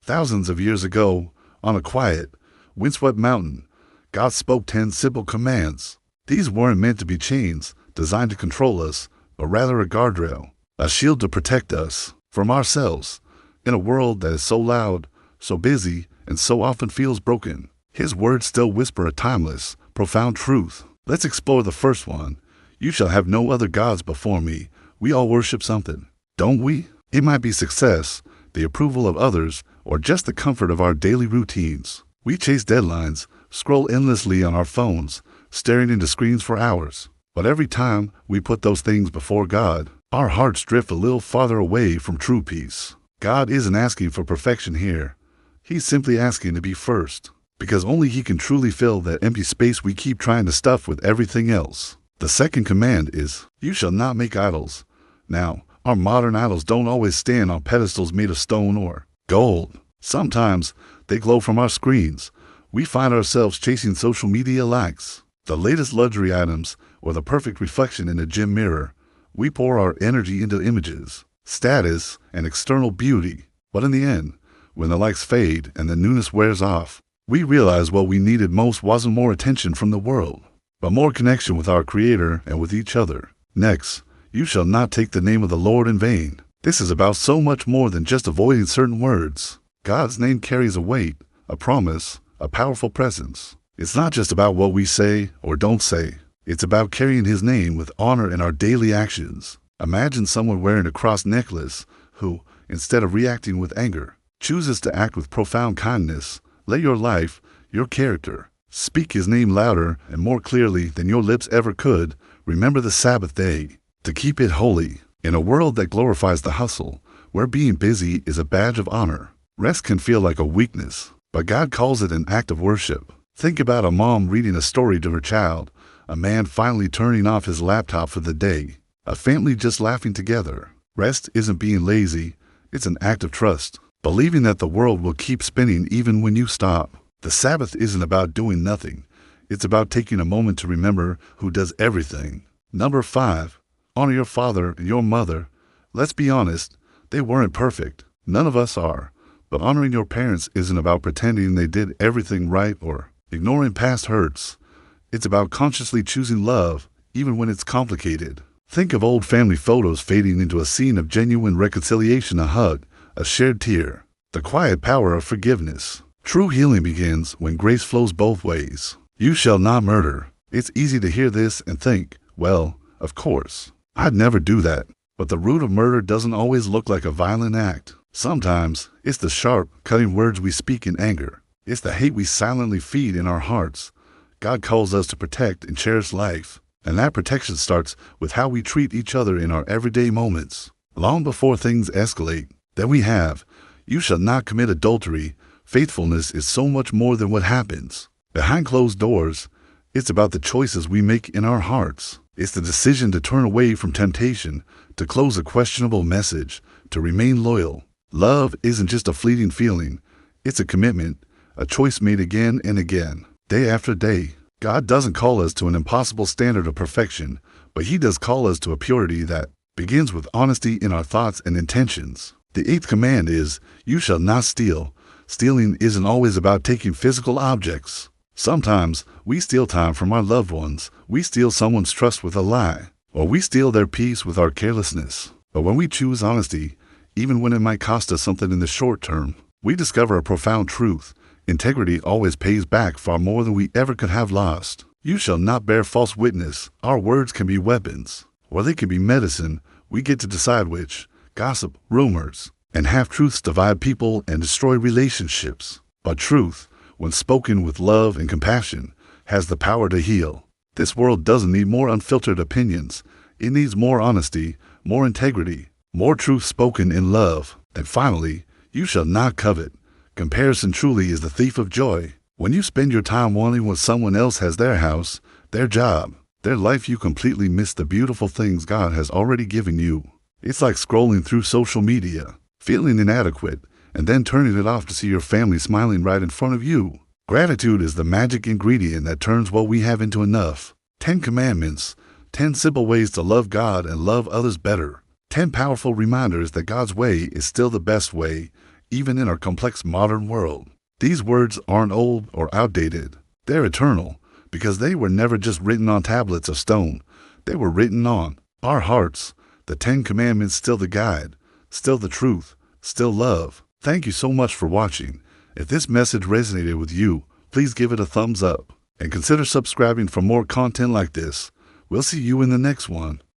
Thousands of years ago, on a quiet, windswept mountain, God spoke 10 simple commands. These weren't meant to be chains designed to control us, but rather a guardrail, a shield to protect us from ourselves. In a world that is so loud, so busy, and so often feels broken, His words still whisper a timeless, profound truth. Let's explore the first one. You shall have no other gods before me. We all worship something, don't we? It might be success, the approval of others, or just the comfort of our daily routines. We chase deadlines, scroll endlessly on our phones, staring into screens for hours. But every time we put those things before God, our hearts drift a little farther away from true peace. God isn't asking for perfection here. He's simply asking to be first, because only He can truly fill that empty space we keep trying to stuff with everything else. The second command is, you shall not make idols. Now, our modern idols don't always stand on pedestals made of stone or gold. Sometimes they glow from our screens. We find ourselves chasing social media likes, the latest luxury items, or the perfect reflection in a gym mirror. We pour our energy into images, status, and external beauty. But in the end, when the likes fade and the newness wears off, we realize what we needed most wasn't more attention from the world, but more connection with our Creator and with each other. Next, you shall not take the name of the Lord in vain. This is about so much more than just avoiding certain words. God's name carries a weight, a promise, a powerful presence. It's not just about what we say or don't say. It's about carrying His name with honor in our daily actions. Imagine someone wearing a cross necklace who, instead of reacting with anger, chooses to act with profound kindness. Let your life, your character, speak His name louder and more clearly than your lips ever could. Remember the Sabbath day, to keep it holy. In a world that glorifies the hustle, where being busy is a badge of honor, rest can feel like a weakness, but God calls it an act of worship. Think about a mom reading a story to her child, a man finally turning off his laptop for the day, a family just laughing together. Rest isn't being lazy, it's an act of trust, believing that the world will keep spinning even when you stop. The Sabbath isn't about doing nothing. It's about taking a moment to remember who does everything. Number 5, honor your father and your mother. Let's be honest, they weren't perfect. None of us are. But honoring your parents isn't about pretending they did everything right or ignoring past hurts. It's about consciously choosing love, even when it's complicated. Think of old family photos fading into a scene of genuine reconciliation, a hug, a shared tear. The quiet power of forgiveness. True healing begins when grace flows both ways. You shall not murder. It's easy to hear this and think, well, of course, I'd never do that. But the root of murder doesn't always look like a violent act. Sometimes it's the sharp, cutting words we speak in anger. It's the hate we silently feed in our hearts. God calls us to protect and cherish life, and that protection starts with how we treat each other in our everyday moments. Long before things escalate, then we have, you shall not commit adultery. Faithfulness is so much more than what happens behind closed doors. It's about the choices we make in our hearts. It's the decision to turn away from temptation, to close a questionable message, to remain loyal. Love isn't just a fleeting feeling. It's a commitment, a choice made again and again, day after day. God doesn't call us to an impossible standard of perfection, but He does call us to a purity that begins with honesty in our thoughts and intentions. The 8th command is, you shall not steal. Stealing isn't always about taking physical objects. Sometimes we steal time from our loved ones. We steal someone's trust with a lie, or we steal their peace with our carelessness. But when we choose honesty, even when it might cost us something in the short term, we discover a profound truth. Integrity always pays back far more than we ever could have lost. You shall not bear false witness. Our words can be weapons, or they can be medicine. We get to decide which. Gossip, rumors, and half-truths divide people and destroy relationships. But truth, when spoken with love and compassion, has the power to heal. This world doesn't need more unfiltered opinions. It needs more honesty, more integrity, more truth spoken in love. And finally, you shall not covet. Comparison truly is the thief of joy. When you spend your time wanting what someone else has, their house, their job, their life, you completely miss the beautiful things God has already given you. It's like scrolling through social media, feeling inadequate, and then turning it off to see your family smiling right in front of you. Gratitude is the magic ingredient that turns what we have into enough. 10 commandments, 10 simple ways to love God and love others better. 10 powerful reminders that God's way is still the best way, even in our complex modern world. These words aren't old or outdated. They're eternal, because they were never just written on tablets of stone. They were written on our hearts. The 10 Commandments still the guide, still the truth, still love. Thank you so much for watching. If this message resonated with you, please give it a thumbs up and consider subscribing for more content like this. We'll see you in the next one.